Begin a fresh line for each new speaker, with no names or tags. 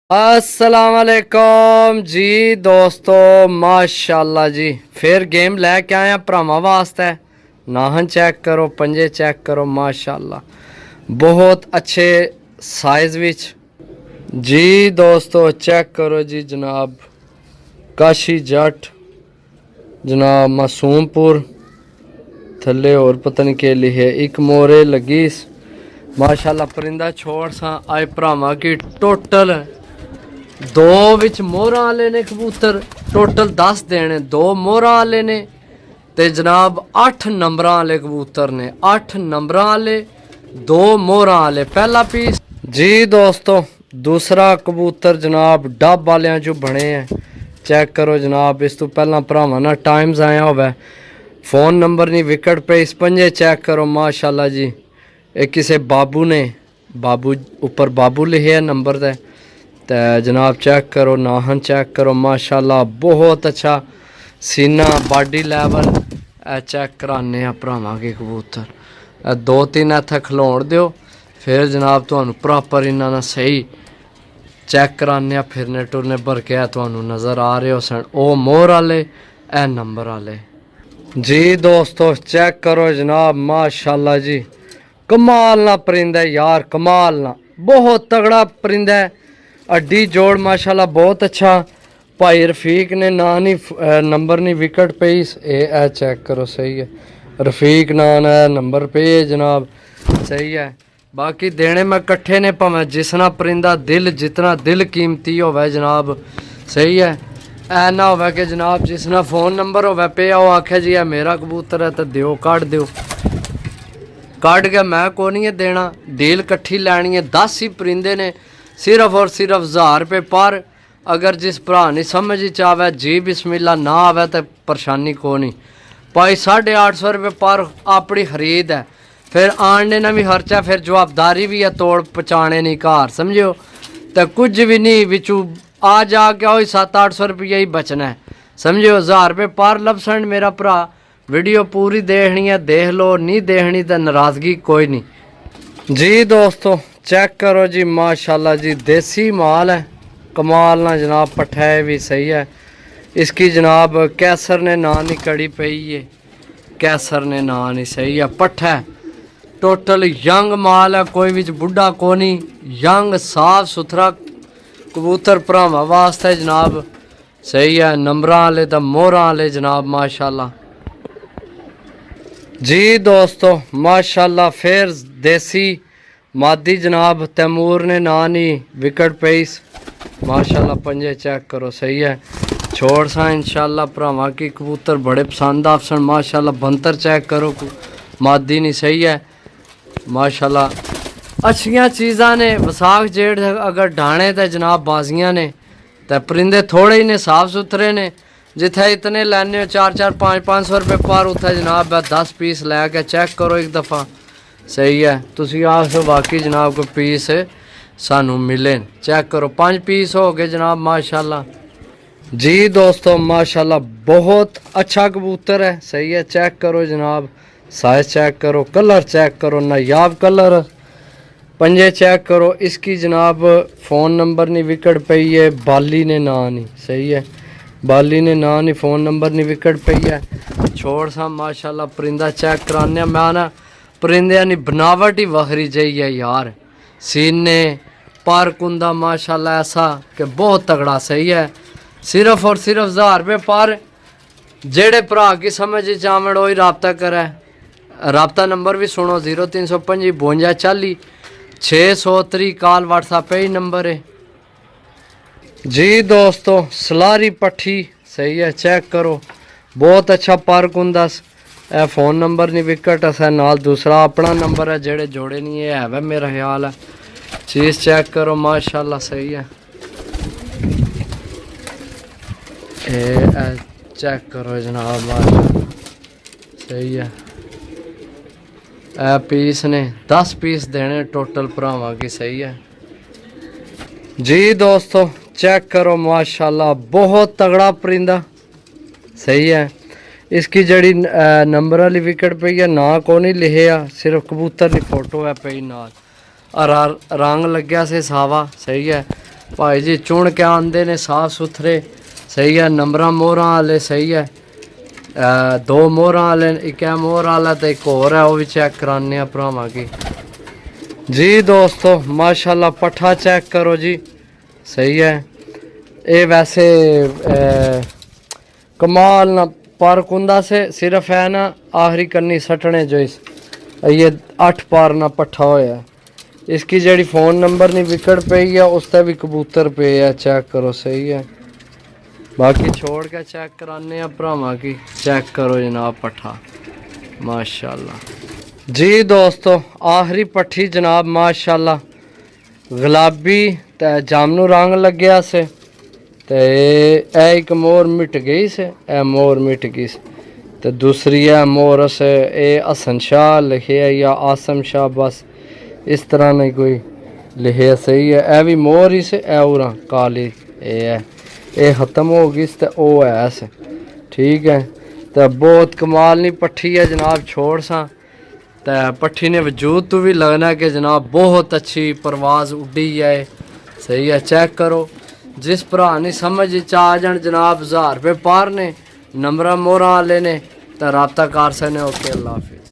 अस्सलाम वालेकुम जी दोस्तों, माशाल्लाह जी फिर गेम लैके आया भरावां वास्ते। नाहन चेक करो, पंजे चेक करो, माशाल्लाह बहुत अच्छे साइज विच जी दोस्तों। चेक करो जी जनाब, काशी जट जनाब, मासूमपुर थले और पता नहीं के लिखे एक मोरे लगी माशाल्लाह। परिंदा छोड़ सा आए भरावां की टोटल दो विच मोहरां वाले ने कबूतर, टोटल 10 देने, दो मोहरां वाले ने ते जनाब 8 नंबरां वाले कबूतर ने, 8 नंबरां वाले, 2 मोहरां वाले। पहला पीस जी दोस्तों। दूसरा कबूतर जनाब डब वालियां चो बने हैं, चेक करो जनाब। इस तो पहला भरावां ना टाइम्स आया होवे, फोन नंबर नहीं विकट पे इस पंजे चेक करो माशाल्लाह जी। एक किसी बाबू ने, बाबू ऊपर बाबू लिखे है नंबर दे ते जनाब चेक करो, नाहन चेक करो माशाल्लाह बहुत अच्छा सीना बॉडी लेवल। चेक कराने भरावां के कबूतर 2-3 इत्थे खलोण दिओ, फिर जनाब तुहानू प्रॉपर इन्हां दा सही चेक कराने। फिरने टुरने भरके तुहानू नज़र आ रहे हो सन ओ मोहर वाले, ए नंबर वाले जी दोस्तों। चेक करो जनाब माशाल्लाह जी, कमाल ना परिंदा यार, कमाल ना, बहुत तगड़ा परिंदा है। अड्डी जोड़ माशाल्लाह बहुत अच्छा। भाई रफीक ने ना नहीं नंबर नहीं विकट पे ए चेक करो, सही है। रफीक नान है, नंबर पे है जनाब, सही है। बाकी देने में कट्ठे ने, भावें जिसना परिंदा दिल, जितना दिल कीमती होवे जनाब, सही है। ऐ ना होवे कि जनाब जिसना फोन नंबर होवे पे वो आखे जी मेरा कबूतर है तो दिओ, काट दिओ, काट के मैं को नहीं देना। डील कट्ठी लैनी है, 10 ही परिंदे ने, सिर्फ और सिर्फ 1000 रुपये पर। अगर जिस भरा नहीं समझ आवे जी बिस्मिल्ला, ना आवे तो परेशानी को नहीं। भाई 850 रुपये पर अपनी खरीद है, फिर आने ना भी खर्चा, फिर जवाबदारी भी है तोड़ पहुँचाने नहीं घर, समझो। तो कुछ भी नहीं बिचू आ जाके वही 700-800 रुपया ही बचना है, समझो। 1000 रुपये पर लपसन मेरा भरा। वीडियो पूरी देखनी है देख लो, नहीं देखनी तो नाराज़गी कोई नहीं जी दोस्तों। चेक करो जी माशाल्लाह जी, देसी माल है, कमाल ना जनाब। पट्ठा भी सही है इसकी जनाब, कैसर ने ना नहीं कड़ी पई है, कैसर ने ना नहीं, सही है। पट्ठा टोटल यंग माल है, कोई भी बुढ़ा को नहीं, यंग साफ सुथरा कबूतर भरावां वास्ते जनाब, सही है। नंबरां वाले तो मोहरां वाले जनाब माशाल्लाह जी दोस्तों माशाल्लाह। फिर देसी मादी जनाब, तैमूर ने ना नहीं विकट पेस माशाल्लाह। पंजे चेक करो, सही है। छोड़ सा इंशाल्लाह भरावां की कबूतर बड़े पसंद आपसन माशाल्लाह। बंतर चेक करो, मादी नहीं, सही है माशाल्लाह। अच्छियाँ चीज़ां ने, वसाख जेठ अगर ढाणे तो जनाब बाजियाँ ने, तो परिंदे थोड़े ही ने, साफ सुथरे ने। जिथे इतने लैने 400 500 रुपये पर, उथे जनाब 10 पीस लैके चेक करो एक दफ़ा, सही है। तुसी आखो बाकी जनाब को पीस सानू मिले, चेक करो 5 पीस हो गए जनाब माशाल्लाह जी दोस्तों माशाल्लाह। बहुत अच्छा कबूतर है, सही है। चेक करो जनाब, साइज चेक करो, कलर चेक करो, नायाब कलर। पंजे चेक करो इसकी जनाब, फ़ोन नंबर नहीं विकट पई है, बाली ने ना नहीं, सही है। बाली ने ना नहीं, फ़ोन नंबर नहीं विकट पई है। छोड़ सा माशाल्लाह परिंदा चेक कराने। मैं ना परिंदे की बनावट ही वखरी चाहिए यार, सीने पर कुंदा माशाल्लाह ऐसा कि बहुत तगड़ा, सही है। सिर्फ और सिर्फ 1000 रुपये पर। जेड़े भरा की समझ चावड़ वही रबता करे। रबता नंबर भी सुनो, 0325 52 40 603 कॉल व्हाट्सएप ही नंबर है जी दोस्तों। सलारी पट्ठी, सही है, चेक करो बहुत अच्छा पर कुंदस। ए फ़ोन नंबर नहीं विकट असा नाल, दूसरा अपना नंबर है, जेड़े जोड़े नहीं है वह मेरा ख्याल है। चीज़ चेक करो माशाल्लाह, सही है। चेक करो जनाब माशाल्लाह, सही है। ए पीस ने 10 पीस देने टोटल भरावां की, सही है जी दोस्तों। चेक करो माशाल्लाह बहुत तगड़ा परिंदा, सही है। इसकी जड़ी नंबर वाली विकेट पे है, ना को नहीं लिखे आ, सिर्फ कबूतर की फोटो है पई नाल। रंग लग्या से सावा, सही है। भाई जी चुन के आंदे ने साफ सुथरे सही है। नंबरा मोहर वाले सही है। दो मोहर वाले एक है मोहर वाला तो एक और है, वो भी चेक कराने भरावां की जी। दोस्तों माशाल्लाह पट्ठा चेक करो जी, सही है। ये वैसे कमाल ना पर कुंदा से सिर्फ है ना आखिरी कन्नी सटने जो इस ये 8 पार ना पट्ठा होया। इसकी जड़ी फोन नंबर नहीं विकट पे है उससे भी कबूतर पे है, चेक करो सही है। बाकी छोड़ के चेक कराने भरावां की चेक करो जनाब पट्ठा माशाल्लाह जी। दोस्तों आखिरी पट्ठी जनाब माशाल्लाह गुलाबी ते जामनू रंग लग्या से ते एक मोर मिट गई से, ए मोर मिट गई से ते दूसरी है मोर से ए हसन शाह लिखे है या आसम शाह, बस इस तरह नहीं कोई लिखे सही है। ए भी मोर ही से ए उरा काली ए है, ये ख़त्म हो गई ते ओ है से ठीक है। तो बहुत कमाल नहीं पट्ठी है जनाब, छोड़ सा तो पट्ठी ने वजूद तो भी लगना कि जनाब बहुत अच्छी परवाज़ उड़ी है, सही है। चेक करो जिस भरा नहीं समझ आ जान जनाब 1000 रुपये पार ने नंबर मोहर वाले ने तो रबता कर सकने। ओके अल्लाह हाफिज़।